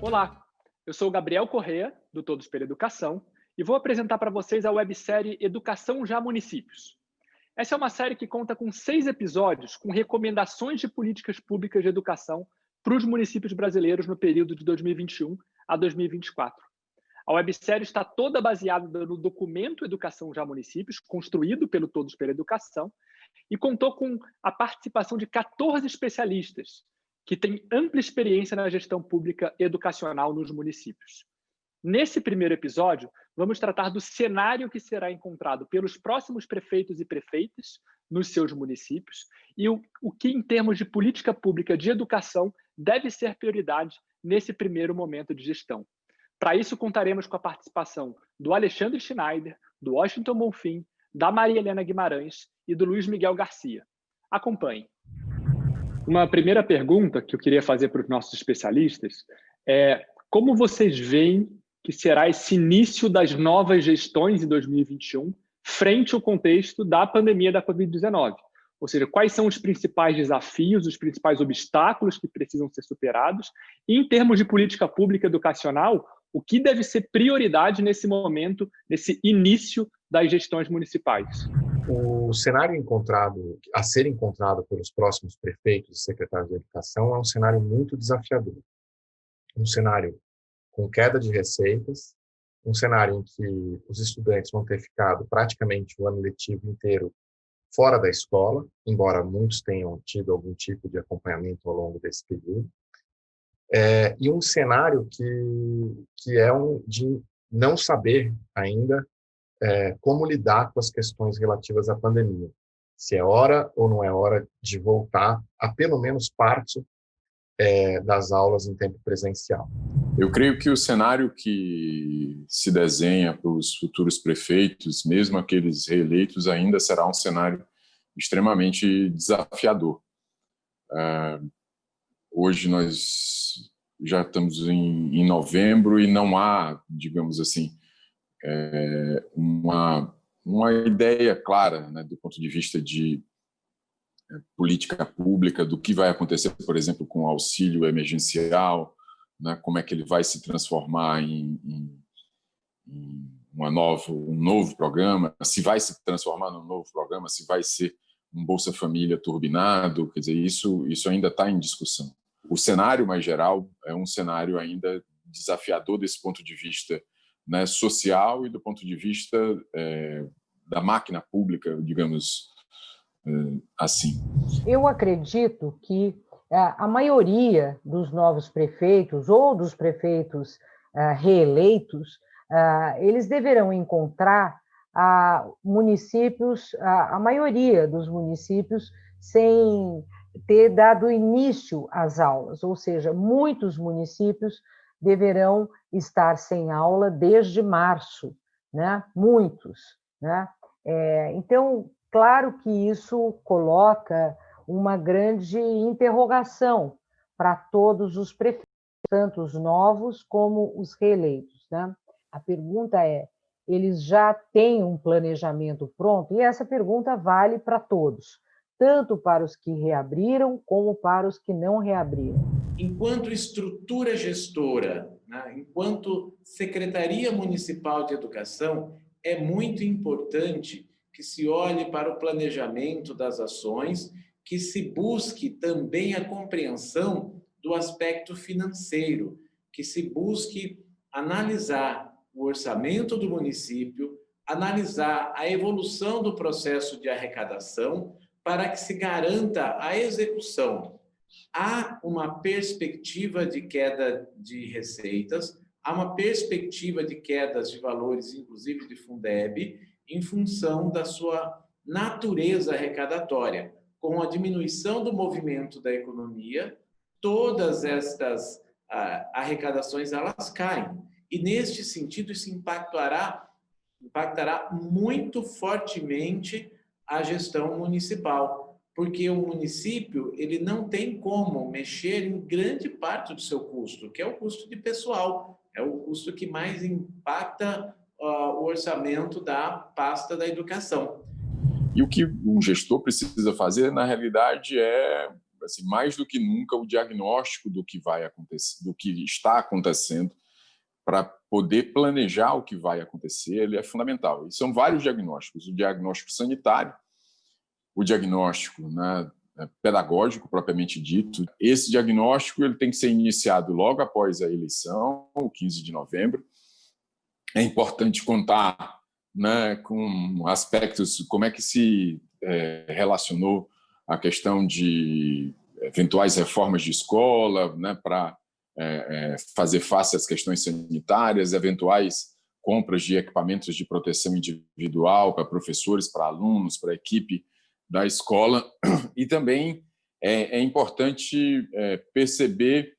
Olá, eu sou o Gabriel Correa, do Todos pela Educação, e vou apresentar para vocês a websérie Educação Já Municípios. Essa é uma série que conta com 6 episódios com recomendações de políticas públicas de educação para os municípios brasileiros no período de 2021 a 2024. A websérie está toda baseada no documento Educação Já Municípios, construído pelo Todos pela Educação, e contou com a participação de 14 especialistas, que têm ampla experiência na gestão pública educacional nos municípios. Nesse primeiro episódio, vamos tratar do cenário que será encontrado pelos próximos prefeitos e prefeitas nos seus municípios e o que, em termos de política pública de educação, deve ser prioridade nesse primeiro momento de gestão. Para isso, contaremos com a participação do Alexandre Schneider, do Washington Bonfim, da Maria Helena Guimarães e do Luiz Miguel Garcia. Acompanhe. Uma primeira pergunta que eu queria fazer para os nossos especialistas é como vocês veem que será esse início das novas gestões em 2021 frente ao contexto da pandemia da Covid-19? Ou seja, quais são os principais desafios, os principais obstáculos que precisam ser superados? E, em termos de política pública educacional, o que deve ser prioridade nesse momento, nesse início das gestões municipais? O cenário a ser encontrado pelos próximos prefeitos e secretários de educação é um cenário muito desafiador. Um cenário com queda de receitas, um cenário em que os estudantes vão ter ficado praticamente o ano letivo inteiro fora da escola, embora muitos tenham tido algum tipo de acompanhamento ao longo desse período, e um cenário que é de não saber ainda como lidar com as questões relativas à pandemia. Se é hora ou não é hora de voltar a pelo menos parte das aulas em tempo presencial. Eu creio que o cenário que se desenha para os futuros prefeitos, mesmo aqueles reeleitos, ainda será um cenário extremamente desafiador. Hoje nós já estamos em novembro e não há, digamos assim, uma ideia clara, né, do ponto de vista de política pública, do que vai acontecer, por exemplo, com o auxílio emergencial, né, como é que ele vai se transformar em um novo programa, se vai se transformar num novo programa, se vai ser um Bolsa Família turbinado, quer dizer, isso ainda está em discussão. O cenário mais geral é um cenário ainda desafiador desse ponto de vista, né, social e do ponto de vista da máquina pública, digamos assim. Eu acredito que a maioria dos novos prefeitos ou dos prefeitos reeleitos, eles deverão encontrar municípios, a maioria dos municípios, sem ter dado início às aulas, ou seja, muitos municípios deverão estar sem aula desde março, né? Muitos, né? Então, claro que isso coloca uma grande interrogação para todos os prefeitos, tanto os novos como os reeleitos, né? A pergunta é, eles já têm um planejamento pronto? E essa pergunta vale para todos, tanto para os que reabriram como para os que não reabriram. Enquanto estrutura gestora, né, enquanto Secretaria Municipal de Educação, é muito importante que se olhe para o planejamento das ações, que se busque também a compreensão do aspecto financeiro, que se busque analisar o orçamento do município, analisar a evolução do processo de arrecadação para que se garanta a execução. Há uma perspectiva de queda de receitas, há uma perspectiva de quedas de valores, inclusive de Fundeb, em função da sua natureza arrecadatória. Com a diminuição do movimento da economia, todas estas arrecadações elas caem. E, neste sentido, isso impactará muito fortemente a gestão municipal, porque o município ele não tem como mexer em grande parte do seu custo, que é o custo de pessoal, é o custo que mais impacta o orçamento da pasta da educação. E o que um gestor precisa fazer, na realidade, é assim, mais do que nunca, o diagnóstico do que vai acontecer, do que está acontecendo, para poder planejar o que vai acontecer, ele é fundamental. E são vários diagnósticos: o diagnóstico sanitário, o diagnóstico, né, pedagógico propriamente dito. Esse diagnóstico ele tem que ser iniciado logo após a eleição, o 15 de novembro. É importante contar, né, com aspectos, como é que se relacionou a questão de eventuais reformas de escola, né, para fazer face às questões sanitárias, eventuais compras de equipamentos de proteção individual para professores, para alunos, para a equipe da escola. E também é importante perceber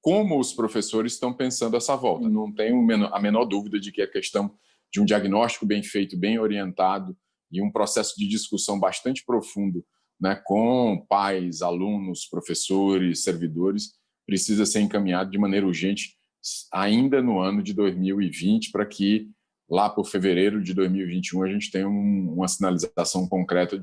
como os professores estão pensando essa volta. Não tenho a menor dúvida de que a questão de um diagnóstico bem feito, bem orientado e um processo de discussão bastante profundo, né, com pais, alunos, professores, servidores, precisa ser encaminhado de maneira urgente ainda no ano de 2020, para que lá por fevereiro de 2021 a gente tenha uma sinalização concreta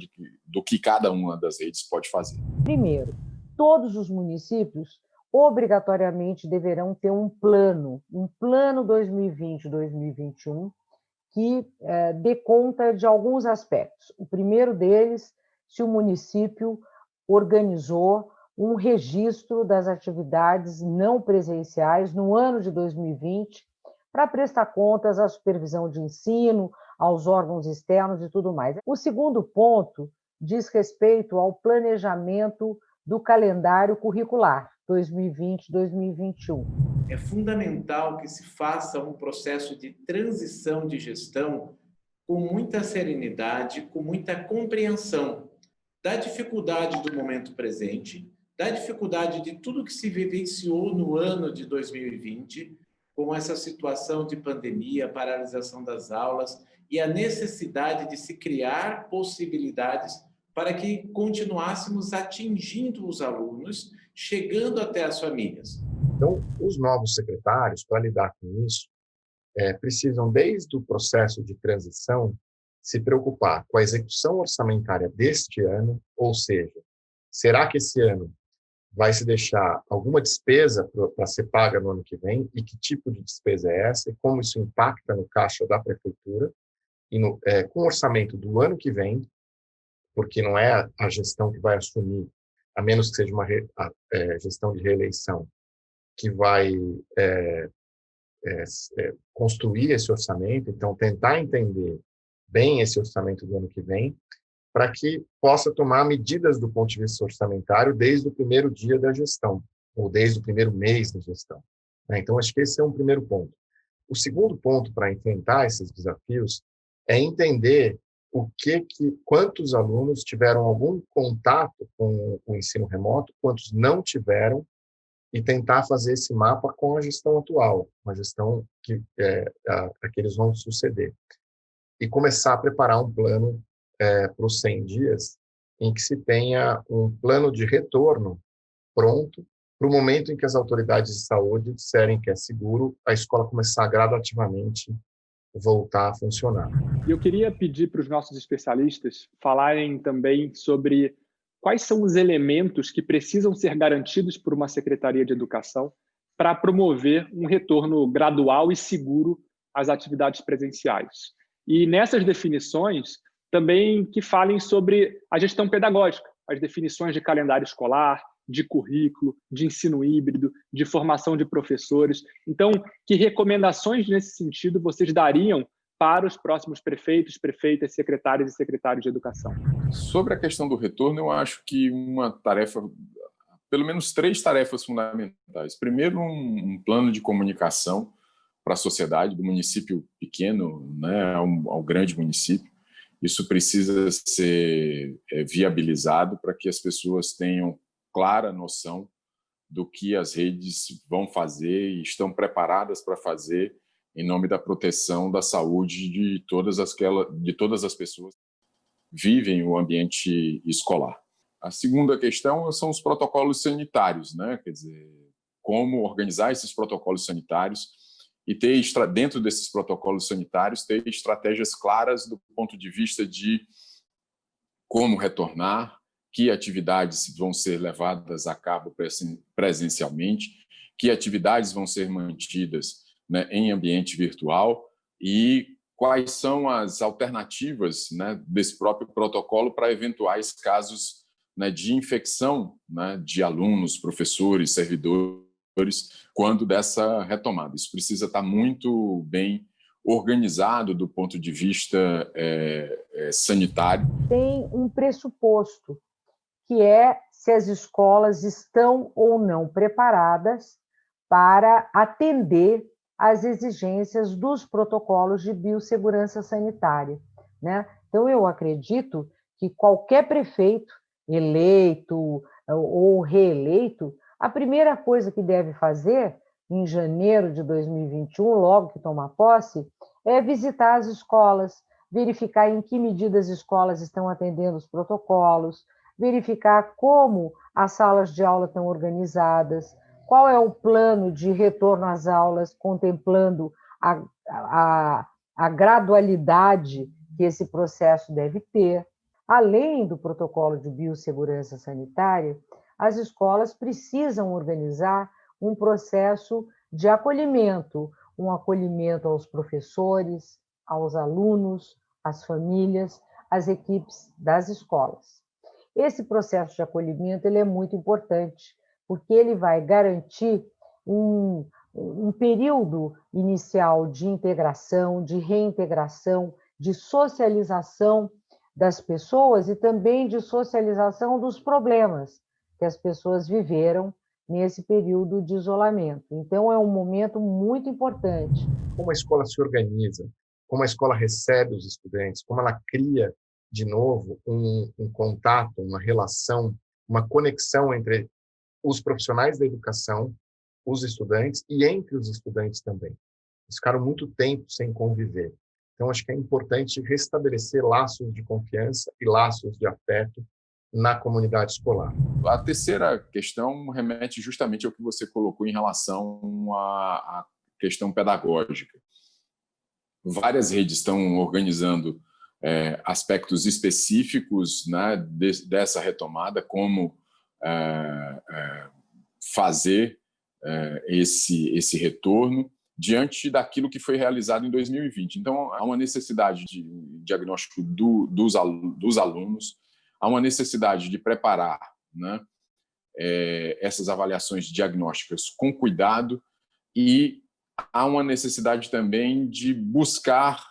do que cada uma das redes pode fazer. Primeiro, todos os municípios obrigatoriamente deverão ter um plano 2020-2021, que dê conta de alguns aspectos. O primeiro deles, se o município organizou um registro das atividades não presenciais no ano de 2020, para prestar contas à supervisão de ensino, aos órgãos externos e tudo mais. O segundo ponto diz respeito ao planejamento do calendário curricular 2020-2021. É fundamental que se faça um processo de transição de gestão com muita serenidade, com muita compreensão da dificuldade do momento presente, da dificuldade de tudo que se vivenciou no ano de 2020, com essa situação de pandemia, paralisação das aulas e a necessidade de se criar possibilidades para que continuássemos atingindo os alunos, chegando até as famílias. Então, os novos secretários, para lidar com isso, precisam, desde o processo de transição, se preocupar com a execução orçamentária deste ano, ou seja, será que esse ano vai se deixar alguma despesa para ser paga no ano que vem, e que tipo de despesa é essa, e como isso impacta no caixa da prefeitura, e com o orçamento do ano que vem, porque não é a gestão que vai assumir, a menos que seja uma gestão de reeleição, que vai construir esse orçamento. Então, tentar entender bem esse orçamento do ano que vem, para que possa tomar medidas do ponto de vista orçamentário desde o primeiro dia da gestão, ou desde o primeiro mês da gestão. Então, acho que esse é um primeiro ponto. O segundo ponto para enfrentar esses desafios é entender quantos alunos tiveram algum contato com o ensino remoto, quantos não tiveram, e tentar fazer esse mapa com a gestão atual, uma gestão que eles vão suceder. E começar a preparar um plano para os 100 dias, em que se tenha um plano de retorno pronto para o momento em que as autoridades de saúde disserem que é seguro a escola começar gradativamente voltar a funcionar. E eu queria pedir para os nossos especialistas falarem também sobre quais são os elementos que precisam ser garantidos por uma Secretaria de Educação para promover um retorno gradual e seguro às atividades presenciais. E nessas definições, também que falem sobre a gestão pedagógica, as definições de calendário escolar, de currículo, de ensino híbrido, de formação de professores. Então, que recomendações nesse sentido vocês dariam para os próximos prefeitos, prefeitas, secretários e secretários de educação? Sobre a questão do retorno, eu acho que uma tarefa, pelo menos 3 tarefas fundamentais. Primeiro, um plano de comunicação para a sociedade, do município pequeno, né, ao grande município. Isso precisa ser viabilizado para que as pessoas tenham clara noção do que as redes vão fazer e estão preparadas para fazer em nome da proteção da saúde de todas as pessoas que vivem o ambiente escolar. A segunda questão são os protocolos sanitários, né? Quer dizer, como organizar esses protocolos sanitários e ter, dentro desses protocolos sanitários, ter estratégias claras do ponto de vista de como retornar, que atividades vão ser levadas a cabo presencialmente, que atividades vão ser mantidas, né, em ambiente virtual e quais são as alternativas, né, desse próprio protocolo para eventuais casos, né, de infecção, né, de alunos, professores, servidores, quando dessa retomada. Isso precisa estar muito bem organizado do ponto de vista sanitário. Tem um pressuposto, que é se as escolas estão ou não preparadas para atender às exigências dos protocolos de biossegurança sanitária, né? Então, eu acredito que qualquer prefeito, eleito ou reeleito, a primeira coisa que deve fazer, em janeiro de 2021, logo que tomar posse, é visitar as escolas, verificar em que medida as escolas estão atendendo os protocolos, verificar como as salas de aula estão organizadas, qual é o plano de retorno às aulas, contemplando a gradualidade que esse processo deve ter. Além do protocolo de biossegurança sanitária, as escolas precisam organizar um processo de acolhimento, um acolhimento aos professores, aos alunos, às famílias, às equipes das escolas. Esse processo de acolhimento ele é muito importante, porque ele vai garantir um período inicial de integração, de reintegração, de socialização das pessoas e também de socialização dos problemas que as pessoas viveram nesse período de isolamento. Então, é um momento muito importante. Como a escola se organiza, como a escola recebe os estudantes, como ela cria, de novo, um contato, uma relação, uma conexão entre os profissionais da educação, os estudantes e entre os estudantes também. Eles ficaram muito tempo sem conviver. Então, acho que é importante restabelecer laços de confiança e laços de afeto na comunidade escolar. A terceira questão remete justamente ao que você colocou em relação à questão pedagógica. Várias redes estão organizando aspectos específicos, né, dessa retomada, como fazer esse retorno diante daquilo que foi realizado em 2020. Então, há uma necessidade de diagnóstico dos alunos, há uma necessidade de preparar, né, essas avaliações diagnósticas com cuidado e há uma necessidade também de buscar,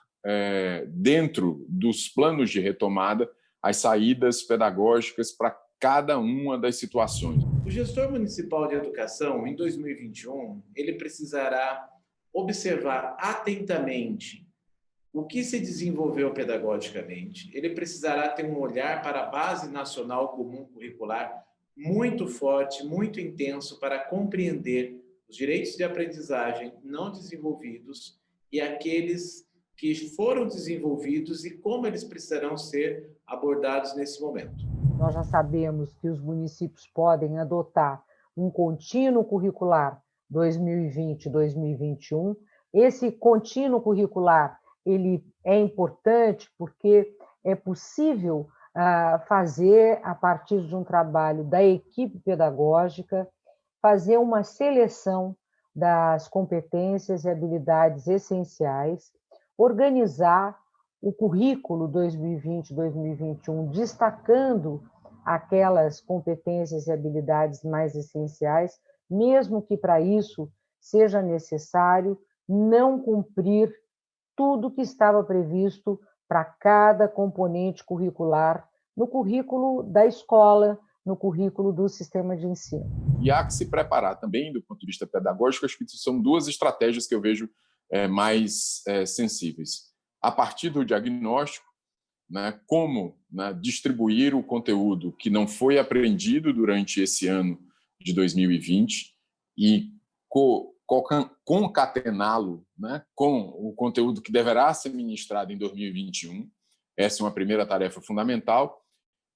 dentro dos planos de retomada, as saídas pedagógicas para cada uma das situações. O gestor municipal de educação, em 2021, ele precisará observar atentamente o que se desenvolveu pedagogicamente. Ele precisará ter um olhar para a Base Nacional Comum Curricular muito forte, muito intenso, para compreender os direitos de aprendizagem não desenvolvidos e aqueles que foram desenvolvidos e como eles precisarão ser abordados nesse momento. Nós já sabemos que os municípios podem adotar um contínuo curricular 2020-2021. Esse contínuo curricular ele é importante porque é possível fazer, a partir de um trabalho da equipe pedagógica, fazer uma seleção das competências e habilidades essenciais, organizar o currículo 2020-2021, destacando aquelas competências e habilidades mais essenciais, mesmo que para isso seja necessário não cumprir tudo que estava previsto para cada componente curricular no currículo da escola, no currículo do sistema de ensino. E há que se preparar também, do ponto de vista pedagógico, acho que são duas estratégias que eu vejo mais sensíveis. A partir do diagnóstico, né, como, né, distribuir o conteúdo que não foi aprendido durante esse ano de 2020 e concatená-lo, né, com o conteúdo que deverá ser ministrado em 2021. Essa é uma primeira tarefa fundamental.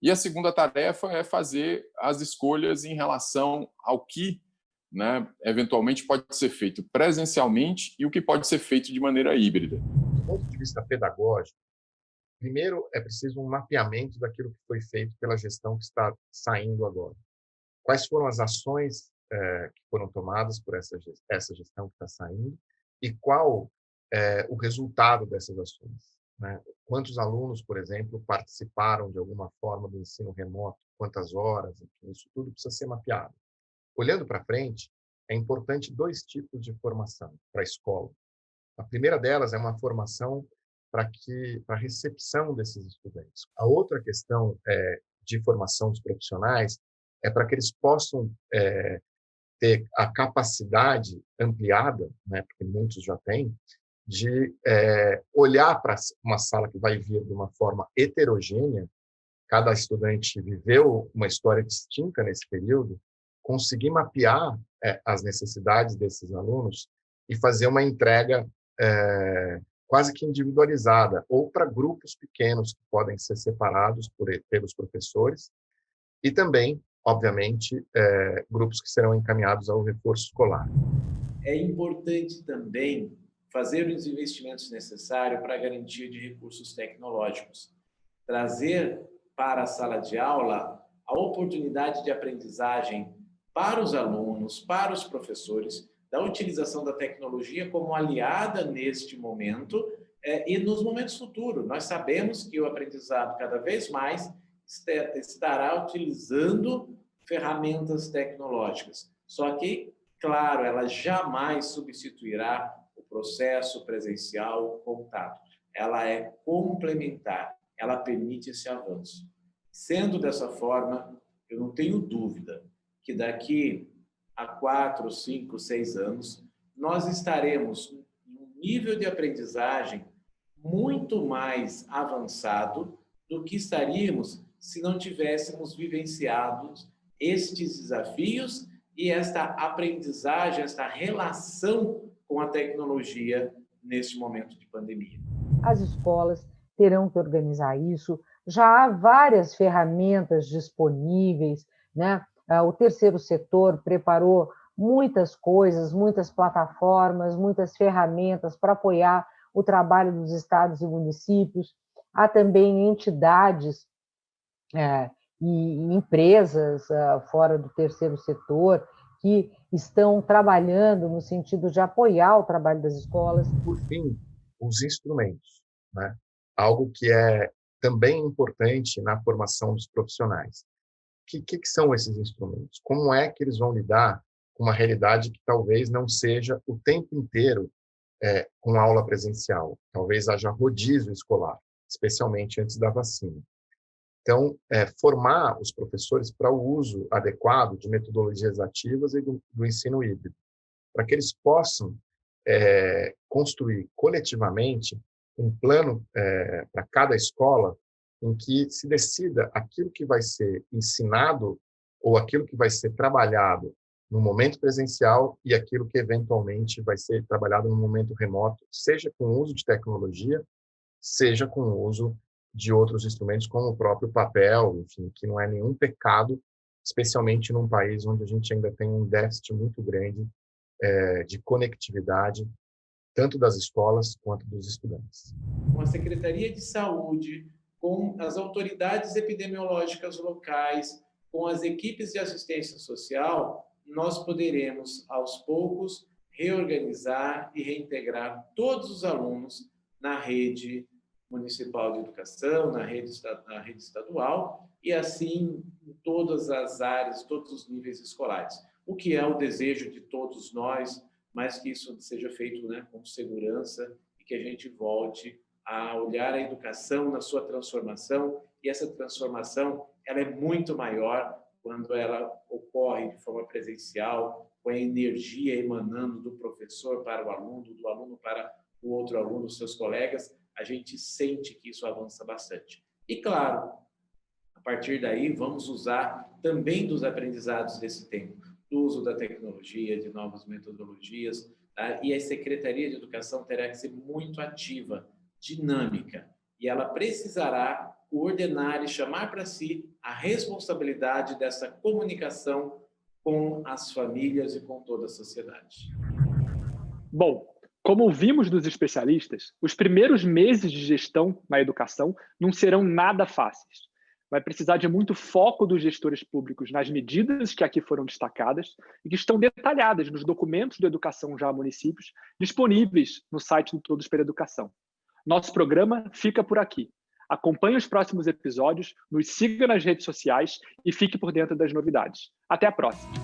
E a segunda tarefa é fazer as escolhas em relação ao que, né, eventualmente pode ser feito presencialmente e o que pode ser feito de maneira híbrida. Do ponto de vista pedagógico, Primeiro, é preciso um mapeamento daquilo que foi feito pela gestão que está saindo agora. Quais foram as ações que foram tomadas por essa gestão que está saindo e qual o resultado dessas ações, né? Quantos alunos, por exemplo, participaram de alguma forma do ensino remoto, quantas horas, enfim, isso tudo precisa ser mapeado. Olhando para frente, é importante 2 tipos de formação para a escola. A primeira delas é uma formação para a recepção desses estudantes. A outra questão de formação dos profissionais é para que eles possam ter a capacidade ampliada, né, porque muitos já têm, de olhar para uma sala que vai vir de uma forma heterogênea. Cada estudante viveu uma história distinta nesse período, conseguir mapear as necessidades desses alunos e fazer uma entrega quase que individualizada, ou para grupos pequenos que podem ser separados pelos professores, e também, obviamente, grupos que serão encaminhados ao reforço escolar. É importante também fazer os investimentos necessários para a garantia de recursos tecnológicos, trazer para a sala de aula a oportunidade de aprendizagem para os alunos, para os professores, da utilização da tecnologia como aliada neste momento e nos momentos futuros. Nós sabemos que o aprendizado cada vez mais estará utilizando ferramentas tecnológicas. Só que, claro, ela jamais substituirá o processo presencial, o contato. Ela é complementar, ela permite esse avanço. Sendo dessa forma, eu não tenho dúvida que daqui a 4, 5, 6 anos, nós estaremos num nível de aprendizagem muito mais avançado do que estaríamos se não tivéssemos vivenciado estes desafios e esta aprendizagem, esta relação com a tecnologia neste momento de pandemia. As escolas terão que organizar isso. Já há várias ferramentas disponíveis, né? O terceiro setor preparou muitas coisas, muitas plataformas, muitas ferramentas para apoiar o trabalho dos estados e municípios. Há também entidades e empresas fora do terceiro setor que estão trabalhando no sentido de apoiar o trabalho das escolas. Por fim, os instrumentos, né? Algo que é também importante na formação dos profissionais. O que são esses instrumentos? Como é que eles vão lidar com uma realidade que talvez não seja o tempo inteiro com aula presencial? Talvez haja rodízio escolar, especialmente antes da vacina. Então, formar os professores para o uso adequado de metodologias ativas e do ensino híbrido, para que eles possam construir coletivamente um plano para cada escola em que se decida aquilo que vai ser ensinado ou aquilo que vai ser trabalhado no momento presencial e aquilo que eventualmente vai ser trabalhado no momento remoto, seja com o uso de tecnologia, seja com o uso de outros instrumentos, como o próprio papel, enfim, que não é nenhum pecado, especialmente num país onde a gente ainda tem um déficit muito grande de conectividade, tanto das escolas quanto dos estudantes. Com a Secretaria de Saúde, com as autoridades epidemiológicas locais, com as equipes de assistência social, nós poderemos, aos poucos, reorganizar e reintegrar todos os alunos na rede municipal de educação, na rede estadual, e assim em todas as áreas, todos os níveis escolares. O que é o desejo de todos nós, mas que isso seja feito, né, com segurança e que a gente volte a olhar a educação na sua transformação, e essa transformação ela é muito maior quando ela ocorre de forma presencial, com a energia emanando do professor para o aluno, do aluno para o outro aluno, seus colegas. A gente sente que isso avança bastante. E, claro, a partir daí, vamos usar também dos aprendizados desse tempo, do uso da tecnologia, de novas metodologias, tá? E a Secretaria de Educação terá que ser muito ativa, dinâmica, e ela precisará coordenar e chamar para si a responsabilidade dessa comunicação com as famílias e com toda a sociedade. Bom, Como ouvimos dos especialistas, os primeiros meses de gestão na educação não serão nada fáceis. Vai precisar de muito foco dos gestores públicos nas medidas que aqui foram destacadas e que estão detalhadas nos documentos do Educação Já Municípios, disponíveis no site do Todos pela Educação. Nosso programa fica por aqui. Acompanhe os próximos episódios, nos siga nas redes sociais e fique por dentro das novidades. Até a próxima!